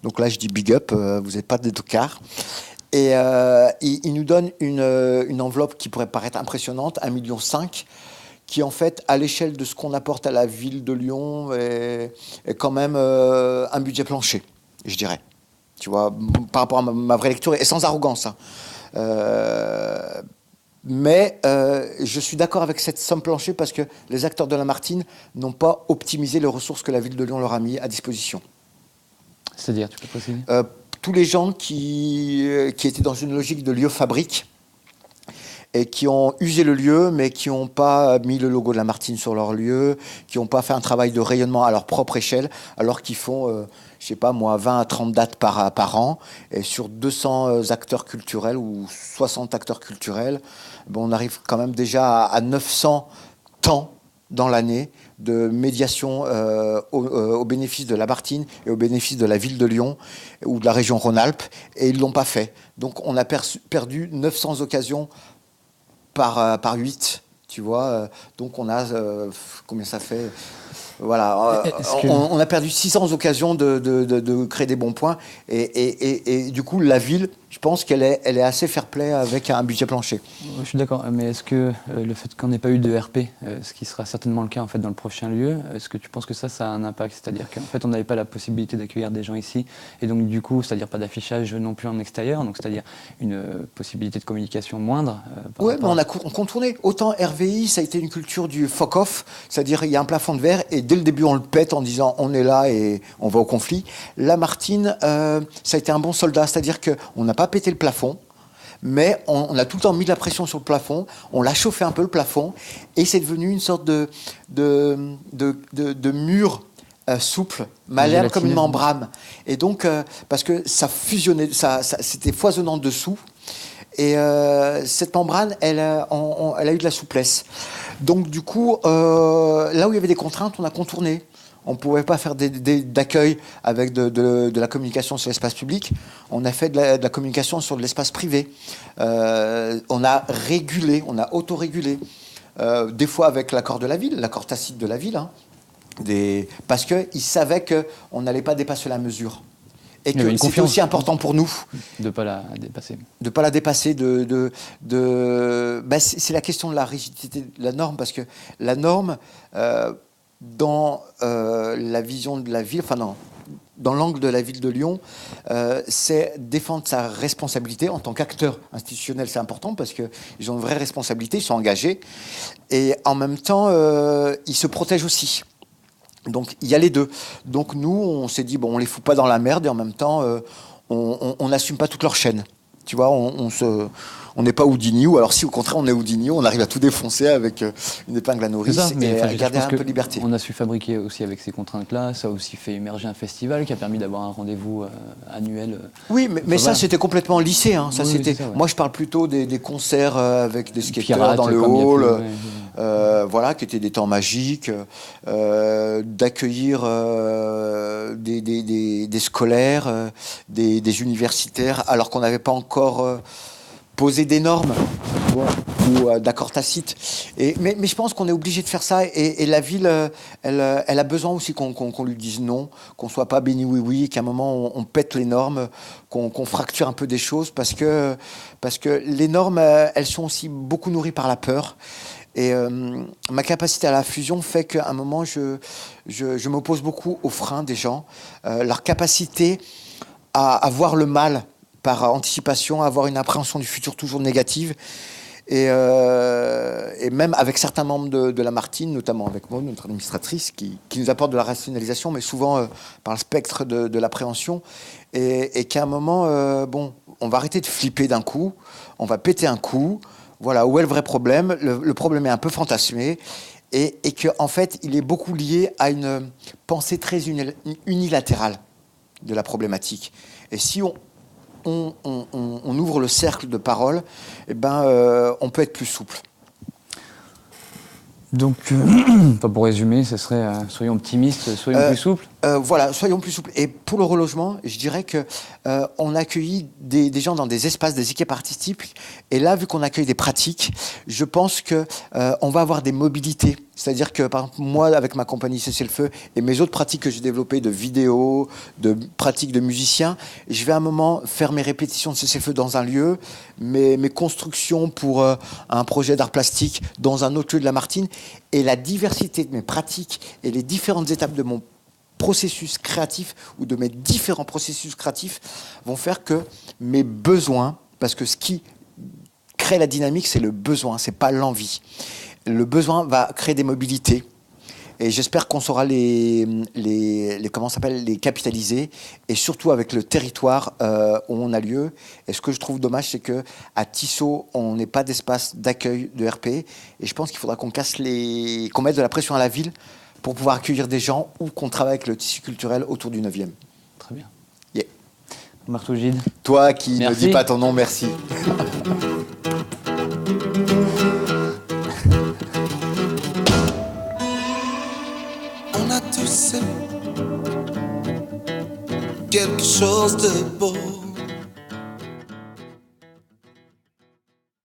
Donc là, je dis big up, vous n'êtes pas des tocards. Et il nous donne une enveloppe qui pourrait paraître impressionnante, 1,5 million, qui en fait, à l'échelle de ce qu'on apporte à la ville de Lyon, est quand même un budget plancher, je dirais. Tu vois, par rapport à ma vraie lecture, et sans arrogance. Hein. Mais je suis d'accord avec cette somme plancher parce que les acteurs de Lamartine n'ont pas optimisé les ressources que la ville de Lyon leur a mis à disposition. C'est-à-dire, tu peux préciser ? Tous les gens qui étaient dans une logique de lieu-fabrique, et qui ont usé le lieu, mais qui n'ont pas mis le logo de Lamartine sur leur lieu, qui n'ont pas fait un travail de rayonnement à leur propre échelle, alors qu'ils font, je sais pas moi, 20 à 30 dates par an, et sur 200 acteurs culturels ou 60 acteurs culturels, bon, on arrive quand même déjà à 900 temps dans l'année de médiation au bénéfice de Lamartine et au bénéfice de la ville de Lyon ou de la région Rhône-Alpes, et ils ne l'ont pas fait. Donc on a perdu 900 occasions par 8, tu vois. Donc on a, combien ça fait ? Voilà, on a perdu 600 occasions de créer des bons points. Et du coup, la ville, je pense qu'elle est assez fair-play avec un budget plancher. Je suis d'accord, mais est-ce que le fait qu'on n'ait pas eu de RP, ce qui sera certainement le cas en fait, dans le prochain lieu, est-ce que tu penses que ça a un impact ? C'est-à-dire qu'en fait, on n'avait pas la possibilité d'accueillir des gens ici, et donc du coup, c'est-à-dire pas d'affichage non plus en extérieur, donc c'est-à-dire une possibilité de communication moindre. Oui, mais on contourné. Autant RVI, ça a été une culture du fuck-off, c'est-à-dire il y a un plafond de verre, et dès le début, on le pète en disant on est là et on va au conflit. Lamartine, ça a été un bon soldat, c'est-à-dire qu'on n'a pas pété le plafond, mais on a tout le temps mis de la pression sur le plafond, on l'a chauffé un peu le plafond, et c'est devenu une sorte de mur souple, malléable comme une membrane. Et donc, parce que ça fusionnait, c'était foisonnant dessous, et cette membrane, elle a eu de la souplesse. Donc du coup, là où il y avait des contraintes, on a contourné. On ne pouvait pas faire d'accueil avec de la communication sur l'espace public. On a fait de la communication sur de l'espace privé. On a régulé, on a autorégulé. Des fois avec l'accord de la ville, l'accord tacite de la ville. Hein, parce qu'ils savaient qu'on n'allait pas dépasser la mesure. Et que c'était aussi important pour nous de ne pas la dépasser. De ne pas la dépasser. C'est la question de la rigidité de la norme, parce que la norme, dans la vision de la ville, enfin non, dans l'angle de la ville de Lyon, c'est défendre sa responsabilité en tant qu'acteur institutionnel. C'est important parce qu'ils ont une vraie responsabilité, ils sont engagés, et en même temps, ils se protègent aussi. Donc il y a les deux. Donc nous, on s'est dit, bon, on les fout pas dans la merde, et en même temps, on n'assume pas toute leur chaîne. Tu vois, on n'est pas Houdini, ou alors si au contraire on est Houdini, on arrive à tout défoncer avec une épingle à nourrice et à garder un peu de liberté. On a su fabriquer aussi avec ces contraintes-là, ça a aussi fait émerger un festival qui a permis d'avoir un rendez-vous annuel. Oui, mais ça c'était complètement lissé. Hein. Ça, c'était... Ça, ouais. Moi je parle plutôt des concerts avec des skateurs dans le hall, voilà, qui étaient des temps magiques, d'accueillir des scolaires, des universitaires, alors qu'on n'avait pas encore... poser des normes ou d'accords tacites. Mais je pense qu'on est obligé de faire ça, et la ville, elle a besoin aussi qu'on lui dise non, qu'on ne soit pas béni oui-oui, qu'à un moment on pète les normes, qu'on fracture un peu des choses, parce que les normes, elles sont aussi beaucoup nourries par la peur. Et ma capacité à la fusion fait qu'à un moment, je m'oppose beaucoup aux freins des gens, leur capacité à voir le mal par anticipation, avoir une appréhension du futur toujours négative. Et même avec certains membres de la Martine, notamment avec moi, notre administratrice, qui nous apporte de la rationalisation, mais souvent par le spectre de l'appréhension. Et qu'à un moment, on va arrêter de flipper d'un coup, on va péter un coup. Voilà, où est le vrai problème ? Le problème est un peu fantasmé. Et qu'en fait, il est beaucoup lié à une pensée très unilatérale de la problématique. Et si on ouvre le cercle de parole, on peut être plus souple. Donc, pour résumer, ce serait soyons optimistes, soyons plus souples. Voilà, soyons plus souples. Et pour le relogement, je dirais qu'on a accueilli des gens dans des espaces, des équipes artistiques. Et là, vu qu'on accueille des pratiques, je pense qu'on va avoir des mobilités. C'est-à-dire que, par exemple, moi, avec ma compagnie Cessez-le-Feu et mes autres pratiques que j'ai développées de vidéo, de pratiques de musiciens, je vais à un moment faire mes répétitions de Cessez-le-Feu dans un lieu, mes constructions pour un projet d'art plastique dans un autre lieu de la Martine. Et la diversité de mes pratiques et les différentes étapes de mon processus créatif ou de mes différents processus créatifs vont faire que mes besoins, parce que ce qui crée la dynamique, c'est le besoin, c'est pas l'envie. Le besoin va créer des mobilités, et j'espère qu'on saura les capitaliser, et surtout avec le territoire où on a lieu. Et ce que je trouve dommage, c'est que à Tissot, on n'ait pas d'espace d'accueil de RP, et je pense qu'il faudra qu'on mette de la pression à la ville pour pouvoir accueillir des gens, ou qu'on travaille avec le tissu culturel autour du 9e. Très bien. Yeah. Marteau Gide. Toi qui ne dis pas ton nom, merci. On a tous quelque chose de beau.